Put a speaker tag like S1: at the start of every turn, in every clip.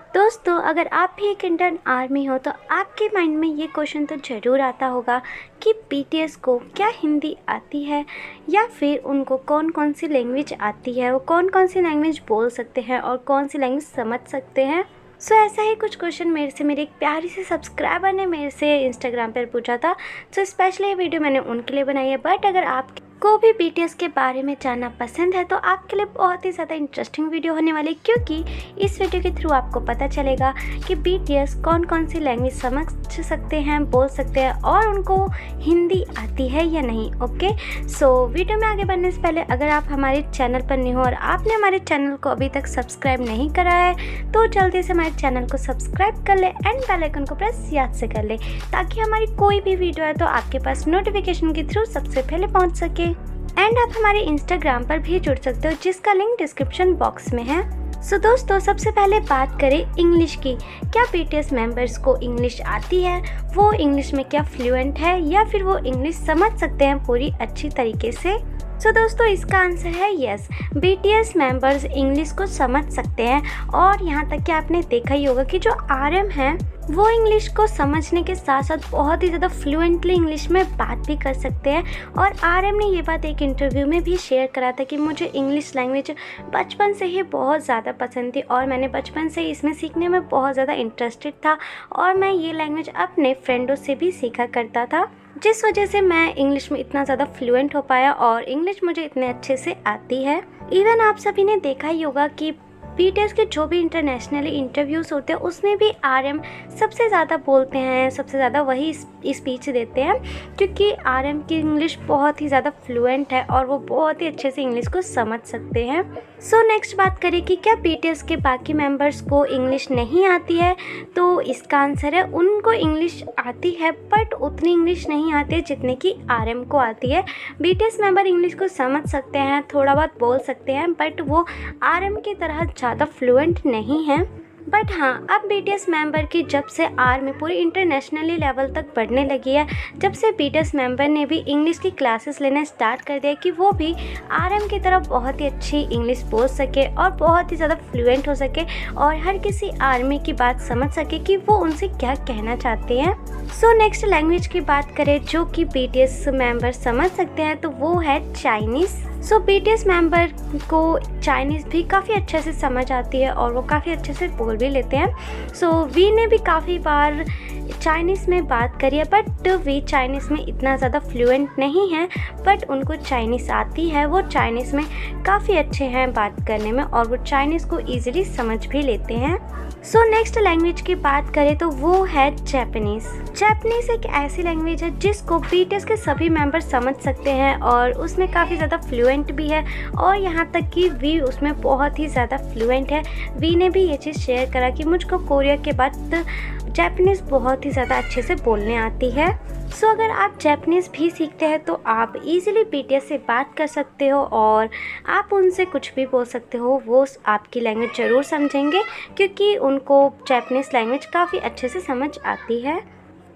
S1: दोस्तों, अगर आप भी एक इंडियन आर्मी हो तो आपके माइंड में ये क्वेश्चन तो ज़रूर आता होगा कि बीटीएस को क्या हिंदी आती है या फिर उनको कौन कौन सी लैंग्वेज आती है, वो कौन कौन सी लैंग्वेज बोल सकते हैं और कौन सी लैंग्वेज समझ सकते हैं। सो ऐसा ही कुछ क्वेश्चन मेरे एक प्यारी से सब्सक्राइबर ने मेरे से इंस्टाग्राम पर पूछा था। सो स्पेशली ये वीडियो मैंने उनके लिए बनाई है। बट अगर आपको भी बीटीएस के बारे में जानना पसंद है तो आपके लिए बहुत ही ज़्यादा इंटरेस्टिंग वीडियो होने वाली, क्योंकि इस वीडियो के थ्रू आपको पता चलेगा कि बीटीएस कौन कौन सी लैंग्वेज समझ सकते हैं, बोल सकते हैं और उनको हिंदी आती है या नहीं। ओके, सो वीडियो में आगे बढ़ने से पहले अगर आप हमारे चैनल पर नहीं हो और आपने हमारे चैनल को अभी तक सब्सक्राइब नहीं करा है तो जल्दी से हमारे चैनल को सब्सक्राइब कर ले एंड बेल आइकन को प्रेस याद से कर ले, ताकि हमारी कोई भी वीडियो है तो आपके पास नोटिफिकेशन के थ्रू सबसे पहले पहुंच सके। एंड आप हमारे इंस्टाग्राम पर भी जुड़ सकते हो, जिसका लिंक डिस्क्रिप्शन बॉक्स में है। सो दोस्तों, सबसे पहले बात करें इंग्लिश की। क्या बीटीएस मेंबर्स को इंग्लिश आती है, वो इंग्लिश में क्या फ्लुएंट है या फिर वो इंग्लिश समझ सकते हैं पूरी अच्छी तरीके से। सो दोस्तों, इसका आंसर है यस। बीटीएस मेंबर्स इंग्लिश को समझ सकते हैं और यहाँ तक कि आपने देखा ही होगा कि जो आरएम है वो इंग्लिश को समझने के साथ साथ बहुत ही ज़्यादा फ्लुएंटली इंग्लिश में बात भी कर सकते हैं। और आरएम ने ये बात एक इंटरव्यू में भी शेयर करा था कि मुझे इंग्लिश लैंग्वेज बचपन से ही बहुत ज़्यादा पसंद थी और मैंने बचपन से ही इसमें सीखने में बहुत ज़्यादा इंटरेस्टेड था और मैं ये लैंग्वेज अपने फ्रेंडों से भी सीखा करता था, जिस वजह से मैं इंग्लिश में इतना ज़्यादा फ्लुएंट हो पाया और इंग्लिश मुझे इतने अच्छे से आती है। इवन आप सभी ने देखा ही होगा कि बीटीएस के जो भी इंटरनेशनली इंटरव्यूज़ होते हैं उसमें भी आरएम सबसे ज़्यादा बोलते हैं, सबसे ज़्यादा वही स्पीच देते हैं, क्योंकि आरएम की इंग्लिश बहुत ही ज़्यादा फ्लुएंट है और वो बहुत ही अच्छे से इंग्लिश को समझ सकते हैं। सो नेक्स्ट बात करें कि क्या बीटीएस के बाकी मेंबर्स को इंग्लिश नहीं आती है, तो इसका आंसर है उनको इंग्लिश आती है बट उतनी इंग्लिश नहीं आती है जितने की आरएम को आती है। बीटीएस मेंबर इंग्लिश को समझ सकते हैं, थोड़ा बहुत बोल सकते हैं, बट वो आरएम की तरह ज़्यादा फ्लुएंट नहीं है। बट हाँ, अब बीटीएस मेंबर की जब से आर्मी पूरी इंटरनेशनली लेवल तक बढ़ने लगी है, जब से बीटीएस मेंबर ने भी इंग्लिश की क्लासेस लेना स्टार्ट कर दिया कि वो भी आरएम की तरह बहुत ही अच्छी इंग्लिश बोल सके और बहुत ही ज़्यादा फ्लुएंट हो सके और हर किसी आर्मी की बात समझ सके कि वो उनसे क्या कहना चाहते हैं। सो नेक्स्ट लैंग्वेज की बात करें जो कि बीटीएस मेंबर समझ सकते हैं तो वो है चाइनीज़। सो बीटीएस मेंबर को चाइनीज़ भी काफ़ी अच्छे से समझ आती है और वो काफ़ी अच्छे से बोल भी लेते हैं। सो वी ने भी काफ़ी बार चाइनीज़ में बात करी है, बट वी चाइनीज़ में इतना ज़्यादा फ्लुएंट नहीं है, बट उनको चाइनीज़ आती है। वो चाइनीज़ में काफ़ी अच्छे हैं बात करने में और वो चाइनीज़ को ईजिली समझ भी लेते हैं। सो नेक्स्ट लैंग्वेज की बात करें तो वो है जापानीज़। जापानीज़ एक ऐसी लैंग्वेज है जिसको बीटीएस के सभी मेंबर समझ सकते हैं और उसमें काफ़ी ज़्यादा फ्लुएंट भी है और यहाँ तक कि वी उसमें बहुत ही ज़्यादा फ्लुएंट है। वी ने भी ये चीज़ शेयर करा कि मुझको कोरिया के बाद जापानीज़ बहुत ही ज़्यादा अच्छे से बोलने आती है। सो अगर आप जापानीज़ भी सीखते हैं तो आप इजीली बीटीएस से बात कर सकते हो और आप उनसे कुछ भी बोल सकते हो, वो आपकी लैंग्वेज ज़रूर समझेंगे, क्योंकि उनको जापानीज़ लैंग्वेज काफ़ी अच्छे से समझ आती है।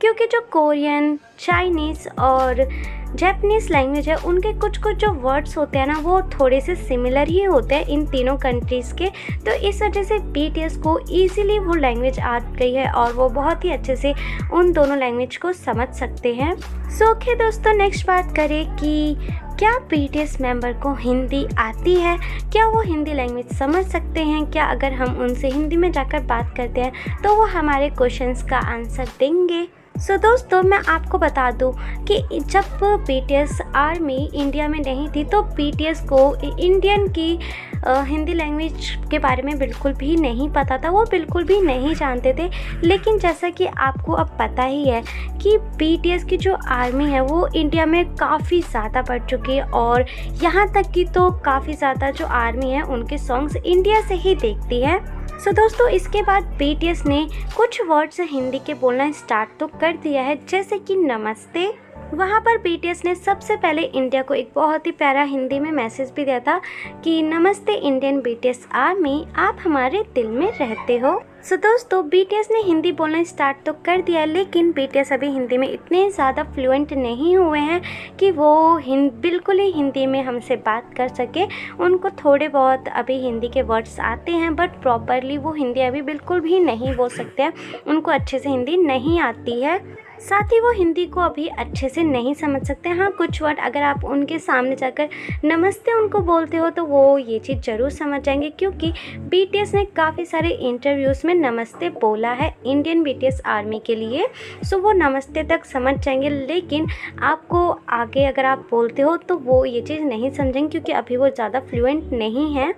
S1: क्योंकि जो कोरियन, चाइनीज़ और जापानीज़ लैंग्वेज है उनके कुछ जो वर्ड्स होते हैं ना वो थोड़े से सिमिलर ही होते हैं इन तीनों कंट्रीज़ के, तो इस वजह से बीटीएस को ईज़िली वो लैंग्वेज आ गई है और वो बहुत ही अच्छे से उन दोनों लैंग्वेज को समझ सकते हैं। सो ओके दोस्तों, नेक्स्ट बात करें कि क्या बीटीएस मेंबर को हिंदी आती है, क्या वो हिंदी लैंग्वेज समझ सकते हैं, क्या अगर हम उनसे हिंदी में जाकर बात करते हैं तो वो हमारे क्वेश्चंस का आंसर देंगे। सो दोस्तों, मैं आपको बता दूं कि जब बीटीएस आर्मी इंडिया में नहीं थी तो बीटीएस को इंडियन की हिंदी लैंग्वेज के बारे में बिल्कुल भी नहीं पता था, वो बिल्कुल भी नहीं जानते थे। लेकिन जैसा कि आपको अब पता ही है कि बीटीएस की जो आर्मी है वो इंडिया में काफ़ी ज़्यादा बढ़ चुकी है और यहाँ तक कि तो काफ़ी ज़्यादा जो आर्मी है उनके सॉन्ग्स इंडिया से ही देखती है। सो दोस्तों, इसके बाद बीटीएस ने कुछ वर्ड्स हिंदी के बोलना स्टार्ट तो कर दिया है, जैसे कि नमस्ते, वहाँ पर बीटीएस ने सबसे पहले इंडिया को एक बहुत ही प्यारा हिंदी में मैसेज भी दिया था कि नमस्ते इंडियन बीटीएस आर्मी, आप हमारे दिल में रहते हो। सो दोस्तों, बीटीएस ने हिंदी बोलना स्टार्ट तो कर दिया, लेकिन बीटीएस अभी हिंदी में इतने ज़्यादा फ्लुएंट नहीं हुए हैं कि वो बिल्कुल ही हिंदी में हमसे बात कर सके। उनको थोड़े बहुत अभी हिंदी के वर्ड्स आते हैं, बट प्रॉपरली वो हिंदी अभी बिल्कुल भी नहीं बोल सकते हैं। उनको अच्छे से हिंदी नहीं आती है, साथ ही वो हिंदी को अभी अच्छे से नहीं समझ सकते। हाँ, कुछ वर्ड अगर आप उनके सामने जाकर नमस्ते उनको बोलते हो तो वो ये चीज़ ज़रूर समझ जाएंगे, क्योंकि बीटीएस ने काफ़ी सारे इंटरव्यूज़ में नमस्ते बोला है इंडियन बीटीएस आर्मी के लिए। सो वो नमस्ते तक समझ जाएंगे, लेकिन आपको आगे अगर आप बोलते हो तो वो ये चीज़ नहीं समझेंगे, क्योंकि अभी वो ज़्यादा फ्लुएंट नहीं है।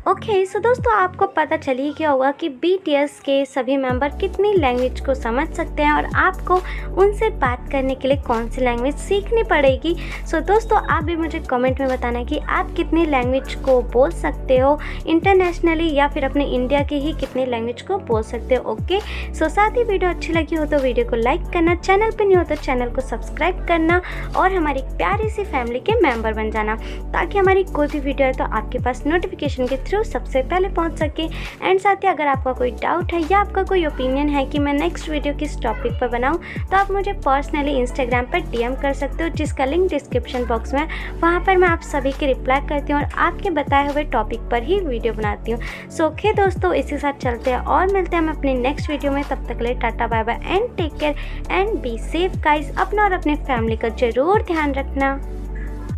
S1: ओके, सो दोस्तों, आपको पता चल ही गया होगा कि बीटीएस के सभी मेंबर कितनी लैंग्वेज को समझ सकते हैं और आपको उनसे बात करने के लिए कौन सी लैंग्वेज सीखनी पड़ेगी। सो दोस्तों, आप भी मुझे कमेंट में बताना कि आप कितनी लैंग्वेज को बोल सकते हो इंटरनेशनली, या फिर अपने इंडिया की ही कितनी लैंग्वेज को बोल सकते हो। ओके, सो साथ ही वीडियो अच्छी लगी हो तो वीडियो को लाइक करना, चैनल पर नहीं हो तो चैनल को सब्सक्राइब करना और हमारी प्यारी सी फैमिली के मेंबर बन जाना, ताकि हमारी कोई भी वीडियो है तो आपके पास नोटिफिकेशन के थ्रू सबसे पहले पहुंच सके। एंड साथ ही अगर आपका कोई डाउट है या आपका कोई ओपिनियन है कि मैं नेक्स्ट वीडियो किस टॉपिक पर बनाऊं, तो आप मुझे पर्सनली इंस्टाग्राम पर डीएम कर सकते हो, जिसका लिंक डिस्क्रिप्शन बॉक्स में। वहां पर मैं आप सभी के रिप्लाई करती हूँ और आपके बताए हुए टॉपिक पर ही वीडियो बनाती हूँ। सो ओके दोस्तों, इसी साथ चलते हैं और मिलते हैं हम अपने नेक्स्ट वीडियो में। तब तक के लिए tata bye bye and take care and be safe guys. अपना और अपने फैमिली का जरूर ध्यान रखना।